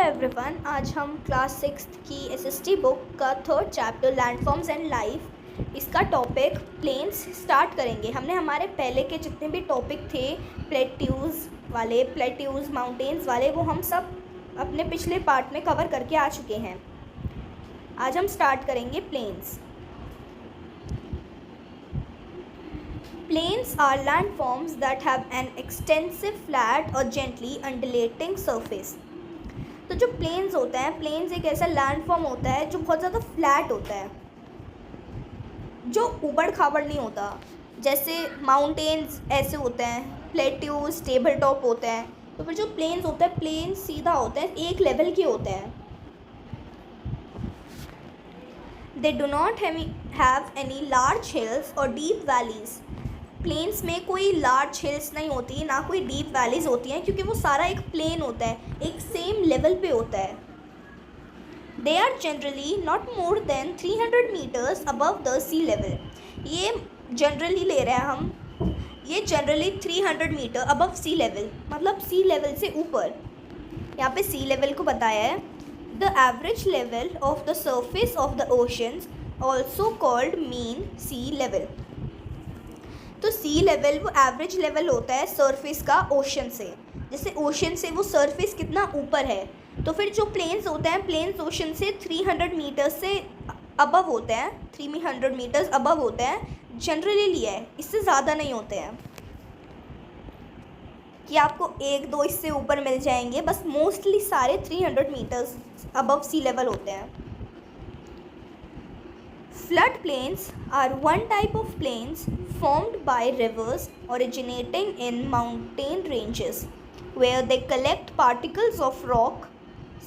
Everyone, आज हम class 6 की एसएसटी बुक का third chapter landforms and life इसका टॉपिक प्लेन्स स्टार्ट करेंगे। हमने हमारे पहले के जितने भी टॉपिक थे प्लेट्यूज़ माउंटेन्स वाले वो हम सब अपने पिछले पार्ट में कवर करके आ चुके हैं। आज हम स्टार्ट करेंगे planes. Plains are landforms that have an extensive flat or gently undulating surface। तो जो प्लेन्स होता है, प्लेन्स एक ऐसा लैंडफॉर्म होता है जो बहुत ज़्यादा फ्लैट होता है, जो ऊबड़ खाबड़ नहीं होता। जैसे माउंटेन्स ऐसे होते हैं, प्लेट्यूज टेबल टॉप होता है, तो फिर जो प्लेन्स होता है, प्लेन सीधा होता है, एक लेवल के होते हैं। They do not have any large hills or deep valleys। Plains में कोई लार्ज हिल्स नहीं होती, ना कोई डीप वैलीज होती हैं, क्योंकि वो सारा एक प्लेन होता है, एक सेम लेवल पे होता है। They are generally not more than 300 metres above the sea level. ये जनरली ले रहे हैं हम, ये generally 300 metre above sea level, मतलब सी लेवल से ऊपर। यहाँ पे सी लेवल को बताया है the average level of the surface of the oceans also called mean sea level. तो सी लेवल वो एवरेज लेवल होता है सरफेस का ओशन से। जैसे ओशन से वो सरफेस कितना ऊपर है, तो फिर जो प्लेन्स होते हैं, प्लेन्स ओशन से 300 मीटर्स से अबव होते हैं, 300 मीटर्स अबव होते हैं, जनरली लिया है, इससे ज़्यादा नहीं होते हैं कि आपको एक दो इससे ऊपर मिल जाएंगे, बस मोस्टली सारे 300 मीटर्स अबव सी लेवल होते हैं। Flood plains are one type of plains formed by rivers originating in mountain ranges, where they collect particles of rock,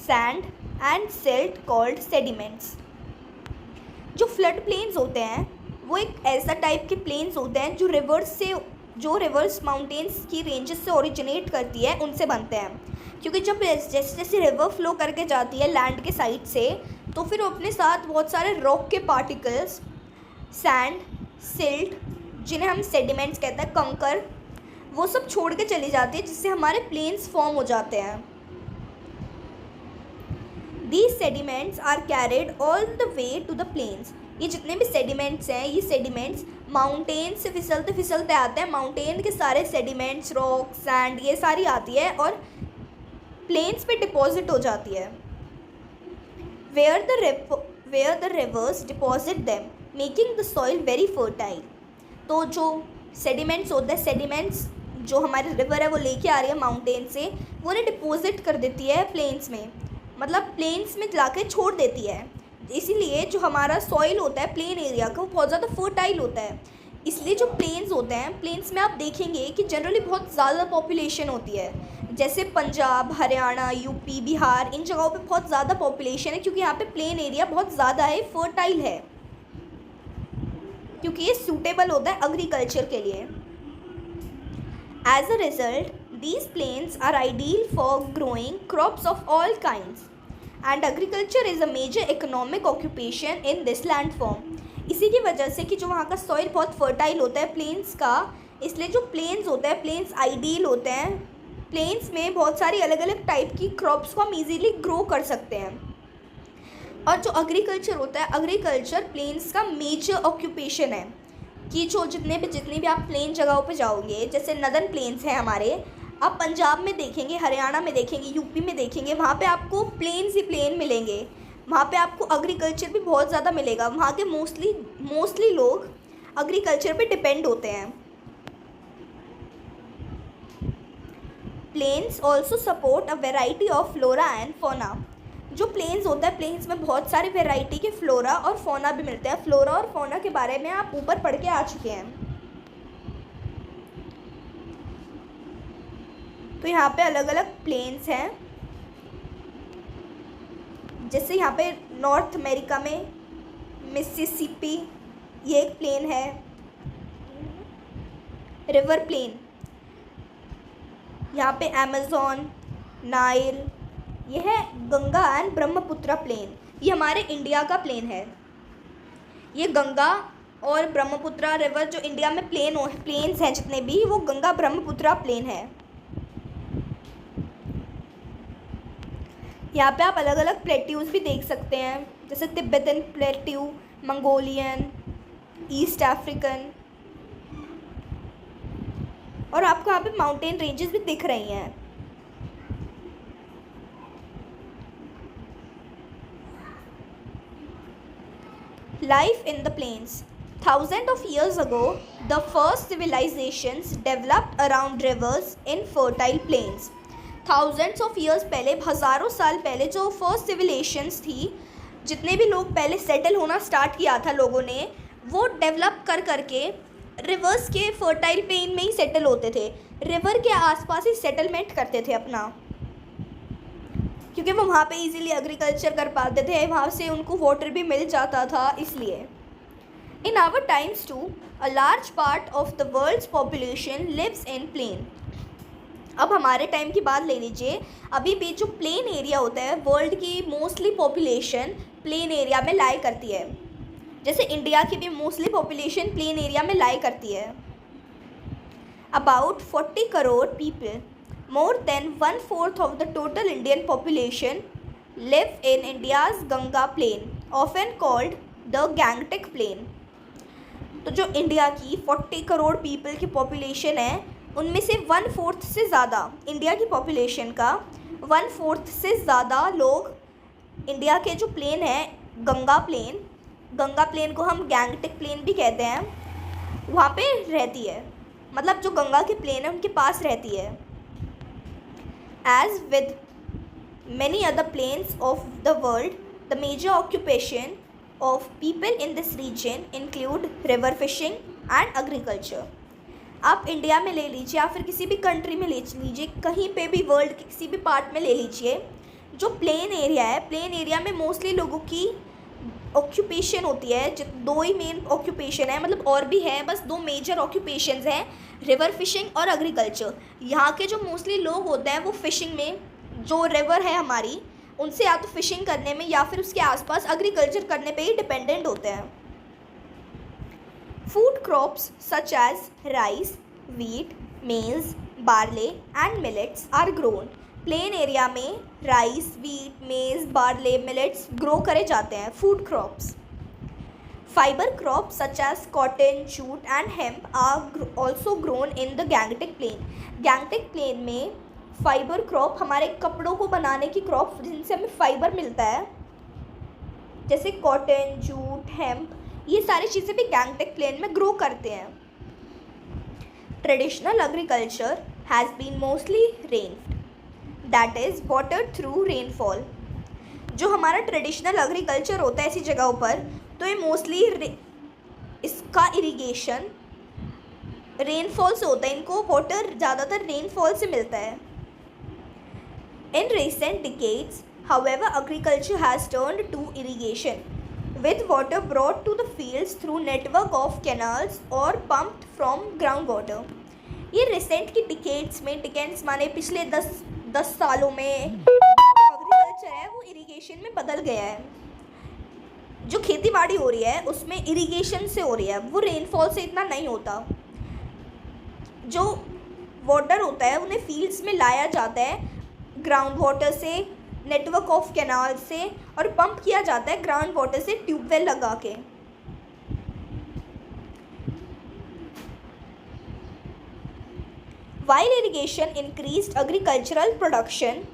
sand and silt called sediments। जो flood plains होते हैं वो एक ऐसा type के plains होते हैं जो रिवर्स माउंटेन्स की रेंजेस से ओरिजिनेट करती है, उनसे बनते हैं। क्योंकि जब जैसे जैसे रिवर फ्लो करके जाती है लैंड के साइड से, तो फिर वो अपने साथ बहुत सारे रॉक के पार्टिकल्स, सैंड, सिल्ट, जिन्हें हम सेडिमेंट्स कहते हैं, कंकर, वो सब छोड़ के चली जाती है, जिससे हमारे प्लेन्स फॉर्म हो जाते हैं। These sediments are carried all the way to the plains. ये जितने भी सेडिमेंट्स हैं, ये सेडिमेंट्स माउंटेन से फिसलते फिसलते आते हैं। माउंटेन के सारे सेडिमेंट्स, रॉक, सैंड, ये सारी आती है और प्लेन्स पे डिपॉजिट हो जाती है। where the rivers deposit them, making the soil very fertile। तो जो सेडिमेंट्स होते हैं, सेडिमेंट्स जो हमारे रिवर है वो लेके आ रही है माउंटेन से, वो उन्हें डिपॉजिट कर देती है प्लेन्स में, मतलब प्लेन्स में लाके छोड़ देती है। इसीलिए जो हमारा सॉइल होता है प्लेन एरिया का, वो बहुत ज़्यादा फर्टाइल होता है। इसलिए जो प्लेन्स होते हैं, प्लेन्स में आप देखेंगे कि जनरली बहुत ज़्यादा पॉपुलेशन होती है। जैसे पंजाब, हरियाणा, यूपी, बिहार, इन जगहों पे बहुत ज़्यादा पॉपुलेशन है, क्योंकि यहाँ पे प्लेन एरिया बहुत ज़्यादा है, फर्टाइल है, क्योंकि ये सूटेबल होता है एग्रीकल्चर के लिए। As a result these plains are ideal for growing crops of all kinds and agriculture is a major economic occupation in this landform. इसी की वजह से कि जो वहाँ का सॉइल बहुत फर्टाइल होता है प्लेन्स का, इसलिए जो प्लेन्स होते हैं, प्लेन्स आइडियल होते हैं। प्लेन्स में बहुत सारी अलग अलग टाइप की क्रॉप्स को हम इजीली ग्रो कर सकते हैं। और जो एग्रीकल्चर होता है, एग्रीकल्चर प्लेन्स का मेजर ऑक्यूपेशन है। कि जो जितनी भी आप प्लेन जगहों पे जाओगे, जैसे नदर्न प्लेन्स हैं हमारे, आप पंजाब में देखेंगे, हरियाणा में देखेंगे, यूपी में देखेंगे, वहाँ पे आपको प्लेन्स ही प्लेन मिलेंगे। वहाँ पे आपको एग्रीकल्चर भी बहुत ज़्यादा मिलेगा। वहाँ के मोस्टली लोग एग्रीकल्चर पे डिपेंड होते हैं। Plains also support a variety of flora and fauna. जो प्लेन्स होता है, प्लेन्स में बहुत सारे वेराइटी के फ्लोरा और फोना भी मिलते हैं। फ्लोरा और फोना के बारे में आप ऊपर पढ़ के आ चुके हैं। तो यहाँ पे अलग अलग प्लेन्स हैं, जैसे यहाँ पे नॉर्थ अमेरिका में मिसिसिपी, ये एक प्लेन है, रिवर प्लेन। यहाँ पे अमेज़न, नाइल, यह है गंगा एंड ब्रह्मपुत्रा प्लेन। ये हमारे इंडिया का प्लेन है। ये गंगा और ब्रह्मपुत्रा रिवर जो इंडिया में प्लेन्स हैं जितने भी, वो गंगा ब्रह्मपुत्रा प्लेन है। यहाँ पे आप अलग अलग प्लेट्यूज भी देख सकते हैं, जैसे Tibetan plateau, Mongolian, east African, और आपको यहाँ पे माउंटेन रेंजेस भी दिख रही हैं। Life in the plains. Thousands of years ago, the first civilizations developed around rivers in fertile plains. Thousands of years पहले, हज़ारों साल पहले जो फर्स्ट सिविलाइजेशंस थी, जितने भी लोग पहले सेटल होना स्टार्ट किया था लोगों ने, वो डेवलप कर करके रिवर्स के फर्टाइल प्लेन में ही सेटल होते थे, रिवर के आसपास ही सेटलमेंट करते थे अपना, क्योंकि वो वहाँ पे इजीली एग्रीकल्चर कर पाते थे, वहाँ से उनको वाटर भी मिल जाता था, इसलिए। In our times too a large part of the world's population lives in plain. अब हमारे टाइम की बात ले लीजिए, अभी भी जो प्लेन एरिया होता है, वर्ल्ड की मोस्टली पॉपुलेशन प्लेन एरिया में लाई करती है, जैसे इंडिया की भी मोस्टली पॉपुलेशन प्लेन एरिया में लाई करती है। About 40 crore people, more than 1/4 of the total Indian population, live in India's Ganga Plain, often called the Gangetic Plain. तो जो इंडिया की 40 करोड़ पीपल की पॉपुलेशन है, उनमें से 1/4 से ज़्यादा, इंडिया की पॉपुलेशन का 1/4 से ज़्यादा लोग इंडिया के जो प्लेन है गंगा प्लेन को हम गैंगटिक प्लेन भी कहते हैं, वहाँ पे रहती है, मतलब जो गंगा के प्लेन है उनके पास रहती है। As with many other plains of the world, the major occupation of people in this region include river fishing and agriculture. आप इंडिया में ले लीजिए या फिर किसी भी कंट्री में ले लीजिए, कहीं पे भी वर्ल्ड के किसी भी पार्ट में ले लीजिए, जो प्लेन एरिया है, प्लेन एरिया में मोस्टली लोगों की ऑक्यूपेशन होती है, जो दो ही मेन ऑक्यूपेशन है, मतलब और भी है, बस दो मेजर ऑक्यूपेशंस हैं, रिवर फिशिंग और एग्रीकल्चर। यहाँ के जो मोस्टली लोग होते हैं वो फिशिंग में, जो रिवर है हमारी, उनसे या तो फिशिंग करने में या फिर उसके आसपास एग्रीकल्चर करने पे ही डिपेंडेंट होते हैं। Food crops such as rice, wheat, maize, barley and millets are grown. Plain area में rice, wheat, maize, barley, millets grow करे जाते हैं, food crops. Fibre crops such as cotton, jute and hemp are also grown in the Gangetic plain. Gangetic plain में fibre crop, हमारे कपड़ों को बनाने की क्रॉप जिनसे हमें फाइबर मिलता है, जैसे कॉटन, जूट, हेम्प, ये सारी चीज़ें भी गैंगटिक प्लेन में ग्रो करते हैं। Traditional agriculture has been mostly rained, that is water through rainfall. जो हमारा ट्रेडिशनल एग्रीकल्चर होता है ऐसी जगहों पर, तो ये मोस्टली इसका इरिगेशन रेनफॉल से होता है, इनको वाटर ज़्यादातर रेनफॉल से मिलता है। In recent decades however agriculture has turned to irrigation with water brought to the fields through network of canals or pumped from ground water। ये रिसेंट की डिकेड्स में, डिकेड्स माने पिछले 10 सालों में एग्रीकल्चर है वो इरिगेशन में बदल गया है। जो खेती बाड़ी हो रही है उसमें इरिगेशन से हो रही है, वो रेनफॉल से इतना नहीं होता। जो वाटर होता है उन्हें फील्ड्स में लाया जाता है ग्राउंड वाटर से, नेटवर्क ऑफ कैनाल से, और पंप किया जाता है ग्राउंड वाटर से ट्यूबवेल लगा के। While irrigation increased agricultural production,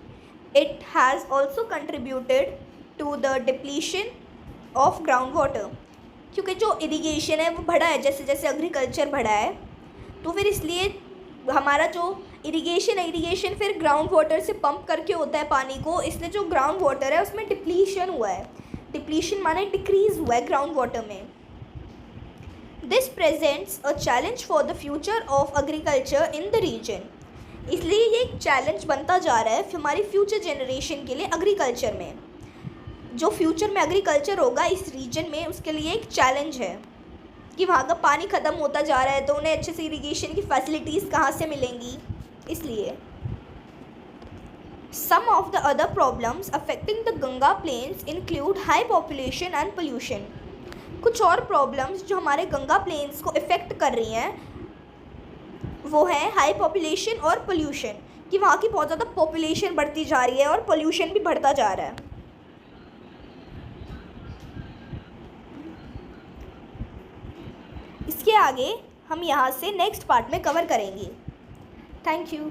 it has also contributed to the depletion of groundwater। क्योंकि जो इरिगेशन है वो बढ़ा है, जैसे जैसे एग्रीकल्चर बढ़ा है, तो फिर इसलिए हमारा जो इरिगेशन फिर ग्राउंड वाटर से पंप करके होता है पानी को, इसलिए जो ग्राउंड वाटर है उसमें डिप्लीशन हुआ है। डिप्लीशन माने डिक्रीज हुआ है ग्राउंड वाटर में। This presents a challenge for the future of agriculture in the region. इसलिए ये एक चैलेंज बनता जा रहा है हमारी फ्यूचर जनरेशन के लिए एग्रीकल्चर में। जो फ्यूचर में एग्रीकल्चर होगा इस रीजन में, उसके लिए एक चैलेंज है कि वहाँ का पानी ख़त्म होता जा रहा है, तो उन्हें अच्छे से इरिगेशन की फैसिलिटीज़ कहाँ से मिलेंगी। इसलिए some of the other problems affecting the Ganga plains include high population and pollution. कुछ और प्रॉब्लम्स जो हमारे गंगा प्लेन्स को इफ़ेक्ट कर रही हैं वो है हाई पॉपुलेशन और पोल्यूशन, कि वहाँ की बहुत ज़्यादा पॉपुलेशन बढ़ती जा रही है और पोल्यूशन भी बढ़ता जा रहा है। इसके आगे हम यहाँ से नेक्स्ट पार्ट में कवर करेंगे। Thank you.